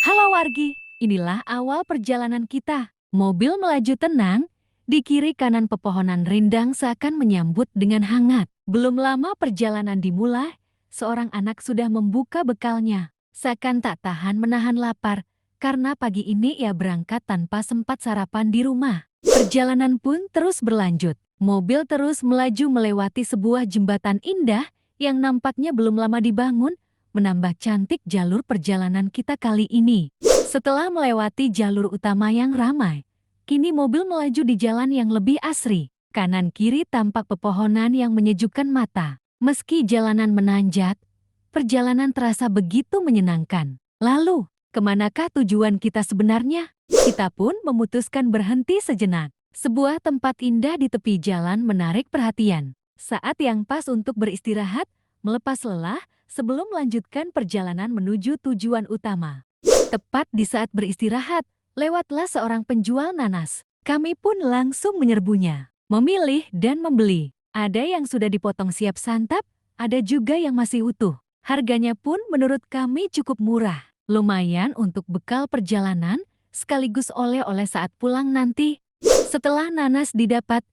Halo wargi, inilah awal perjalanan kita. Mobil melaju tenang, di kiri kanan pepohonan rindang seakan menyambut dengan hangat. Belum lama perjalanan dimulai, seorang anak sudah membuka bekalnya. Seakan tak tahan menahan lapar, karena pagi ini ia berangkat tanpa sempat sarapan di rumah. Perjalanan pun terus berlanjut. Mobil terus melaju melewati sebuah jembatan indah yang nampaknya belum lama dibangun, menambah cantik jalur perjalanan kita kali ini. Setelah melewati jalur utama yang ramai, kini mobil melaju di jalan yang lebih asri. Kanan kiri tampak pepohonan yang menyejukkan mata. Meski jalanan menanjak, perjalanan terasa begitu menyenangkan. Lalu, kemanakah tujuan kita sebenarnya? Kita pun memutuskan berhenti sejenak. Sebuah tempat indah di tepi jalan menarik perhatian. Saat yang pas untuk beristirahat, melepas lelah, sebelum melanjutkan perjalanan menuju tujuan utama. Tepat di saat beristirahat, lewatlah seorang penjual nanas. Kami pun langsung menyerbunya, memilih dan membeli. Ada yang sudah dipotong siap santap, ada juga yang masih utuh. Harganya pun menurut kami cukup murah. Lumayan untuk bekal perjalanan, sekaligus oleh-oleh saat pulang nanti. Setelah nanas didapat,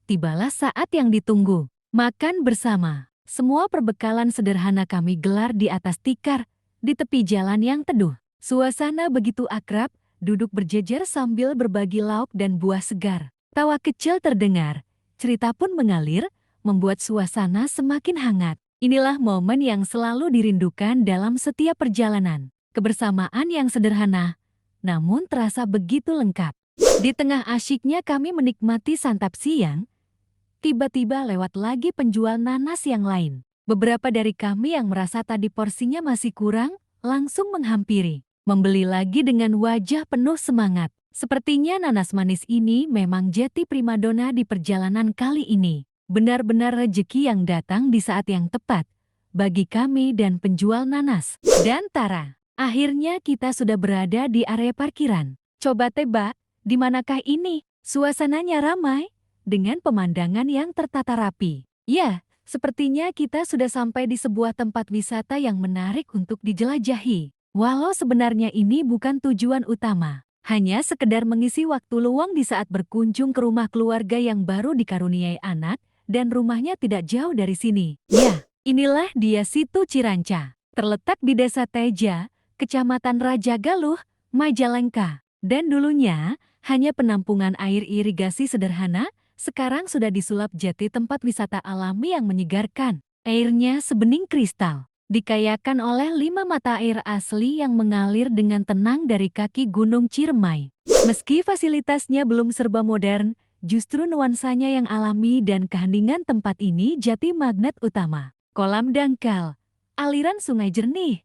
tibalah saat yang ditunggu. Makan bersama. Semua perbekalan sederhana kami gelar di atas tikar, di tepi jalan yang teduh. Suasana begitu akrab, duduk berjejer sambil berbagi lauk dan buah segar. Tawa kecil terdengar, cerita pun mengalir, membuat suasana semakin hangat. Inilah momen yang selalu dirindukan dalam setiap perjalanan. Kebersamaan yang sederhana, namun terasa begitu lengkap. Di tengah asyiknya kami menikmati santap siang, tiba-tiba lewat lagi penjual nanas yang lain. Beberapa dari kami yang merasa tadi porsinya masih kurang, langsung menghampiri. Membeli lagi dengan wajah penuh semangat. Sepertinya nanas manis ini memang jadi primadona di perjalanan kali ini. Benar-benar rejeki yang datang di saat yang tepat bagi kami dan penjual nanas. Dan tara, akhirnya kita sudah berada di area parkiran. Coba tebak, di manakah ini? Suasananya ramai dengan pemandangan yang tertata rapi. Ya, sepertinya kita sudah sampai di sebuah tempat wisata yang menarik untuk dijelajahi. Walau sebenarnya ini bukan tujuan utama, hanya sekedar mengisi waktu luang di saat berkunjung ke rumah keluarga yang baru dikaruniai anak, dan rumahnya tidak jauh dari sini. Ya, inilah dia Situ Ciranca. Terletak di Desa Teja, Kecamatan Raja Galuh, Majalengka. Dan dulunya, hanya penampungan air irigasi sederhana, sekarang sudah disulap jadi tempat wisata alami yang menyegarkan. Airnya sebening kristal, dikayakan oleh 5 mata air asli yang mengalir dengan tenang dari kaki Gunung Ciremai. Meski fasilitasnya belum serba modern, justru nuansanya yang alami dan keheningan tempat ini jadi magnet utama. Kolam dangkal, aliran sungai jernih,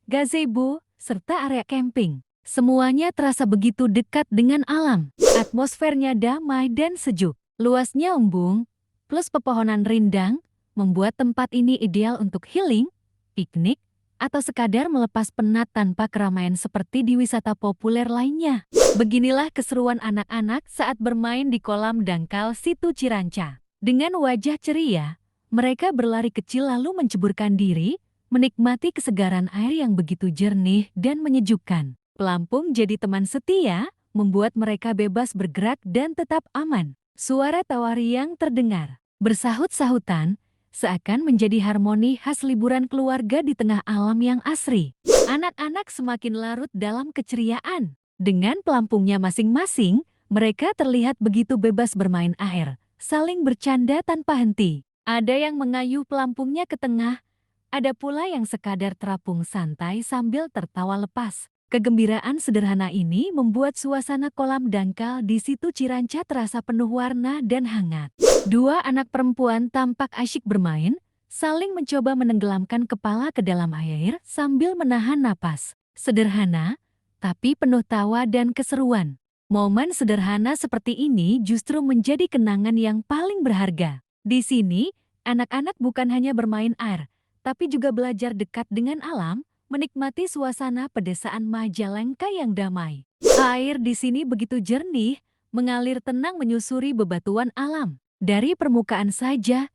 gazebo, serta area camping. Semuanya terasa begitu dekat dengan alam. Atmosfernya damai dan sejuk. Luasnya embung, plus pepohonan rindang, membuat tempat ini ideal untuk healing, piknik, atau sekadar melepas penat tanpa keramaian seperti di wisata populer lainnya. Beginilah keseruan anak-anak saat bermain di kolam dangkal Situ Ciranca. Dengan wajah ceria, mereka berlari kecil lalu menceburkan diri, menikmati kesegaran air yang begitu jernih dan menyejukkan. Pelampung jadi teman setia, membuat mereka bebas bergerak dan tetap aman. Suara tawa riang terdengar, bersahut-sahutan, seakan menjadi harmoni khas liburan keluarga di tengah alam yang asri. Anak-anak semakin larut dalam keceriaan. Dengan pelampungnya masing-masing, mereka terlihat begitu bebas bermain air, saling bercanda tanpa henti. Ada yang mengayuh pelampungnya ke tengah, ada pula yang sekadar terapung santai sambil tertawa lepas. Kegembiraan sederhana ini membuat suasana kolam dangkal di Situ Ciranca terasa penuh warna dan hangat. 2 anak perempuan tampak asyik bermain, saling mencoba menenggelamkan kepala ke dalam air sambil menahan napas. Sederhana, tapi penuh tawa dan keseruan. Momen sederhana seperti ini justru menjadi kenangan yang paling berharga. Di sini, anak-anak bukan hanya bermain air, tapi juga belajar dekat dengan alam, menikmati suasana pedesaan Majalengka yang damai. Air di sini begitu jernih, mengalir tenang menyusuri bebatuan alam. Dari permukaan saja,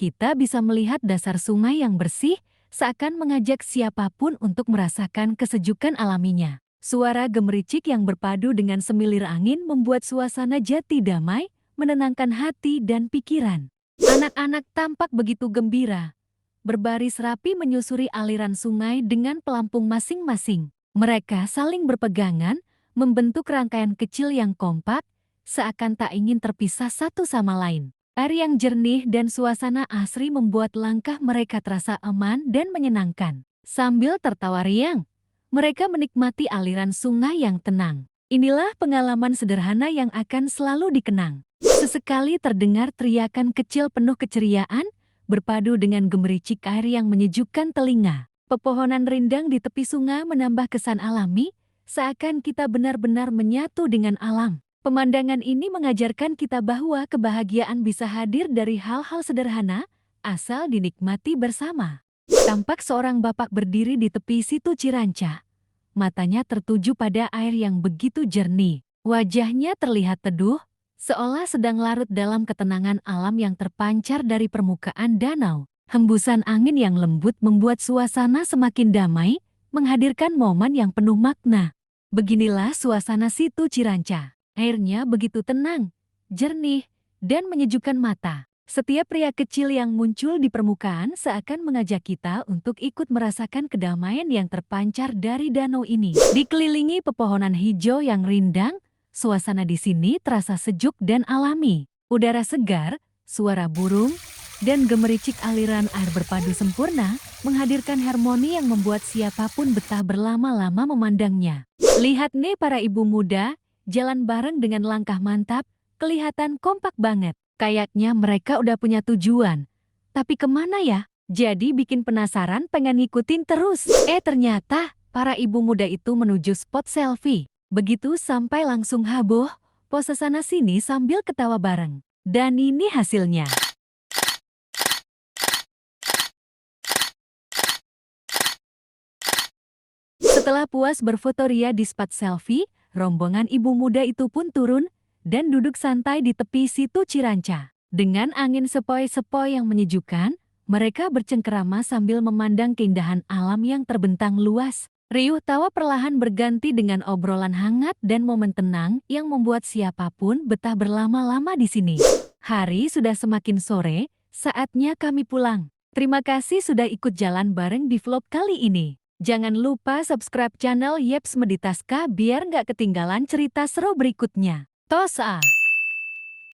kita bisa melihat dasar sungai yang bersih, seakan mengajak siapapun untuk merasakan kesejukan alaminya. Suara gemericik yang berpadu dengan semilir angin membuat suasana jati damai, menenangkan hati dan pikiran. Anak-anak tampak begitu gembira, berbaris rapi menyusuri aliran sungai dengan pelampung masing-masing. Mereka saling berpegangan, membentuk rangkaian kecil yang kompak, seakan tak ingin terpisah satu sama lain. Air yang jernih dan suasana asri membuat langkah mereka terasa aman dan menyenangkan. Sambil tertawa riang, mereka menikmati aliran sungai yang tenang. Inilah pengalaman sederhana yang akan selalu dikenang. Sesekali terdengar teriakan kecil penuh keceriaan, berpadu dengan gemericik air yang menyejukkan telinga. Pepohonan rindang di tepi sungai menambah kesan alami, seakan kita benar-benar menyatu dengan alam. Pemandangan ini mengajarkan kita bahwa kebahagiaan bisa hadir dari hal-hal sederhana, asal dinikmati bersama. Tampak seorang bapak berdiri di tepi situ Ciranca. Matanya tertuju pada air yang begitu jernih. Wajahnya terlihat teduh, seolah sedang larut dalam ketenangan alam yang terpancar dari permukaan danau. Hembusan angin yang lembut membuat suasana semakin damai, menghadirkan momen yang penuh makna. Beginilah suasana situ Ciranca. Airnya begitu tenang, jernih, dan menyejukkan mata. Setiap pria kecil yang muncul di permukaan seakan mengajak kita untuk ikut merasakan kedamaian yang terpancar dari danau ini. Dikelilingi pepohonan hijau yang rindang, suasana di sini terasa sejuk dan alami. Udara segar, suara burung, dan gemericik aliran air berpadu sempurna, menghadirkan harmoni yang membuat siapapun betah berlama-lama memandangnya. Lihat nih para ibu muda, jalan bareng dengan langkah mantap, kelihatan kompak banget. Kayaknya mereka udah punya tujuan. Tapi kemana ya? Jadi bikin penasaran pengen ngikutin terus. Ternyata para ibu muda itu menuju spot selfie. Begitu sampai langsung heboh, pose sana sini sambil ketawa bareng. Dan ini hasilnya. Setelah puas berfotoria di spot selfie, rombongan ibu muda itu pun turun dan duduk santai di tepi situ Ciranca. Dengan angin sepoi-sepoi yang menyejukkan, mereka bercengkerama sambil memandang keindahan alam yang terbentang luas. Riuh tawa perlahan berganti dengan obrolan hangat dan momen tenang yang membuat siapapun betah berlama-lama di sini. Hari sudah semakin sore, saatnya kami pulang. Terima kasih sudah ikut jalan bareng di vlog kali ini. Jangan lupa subscribe channel Yeps Meditaska biar nggak ketinggalan cerita seru berikutnya. Tosa!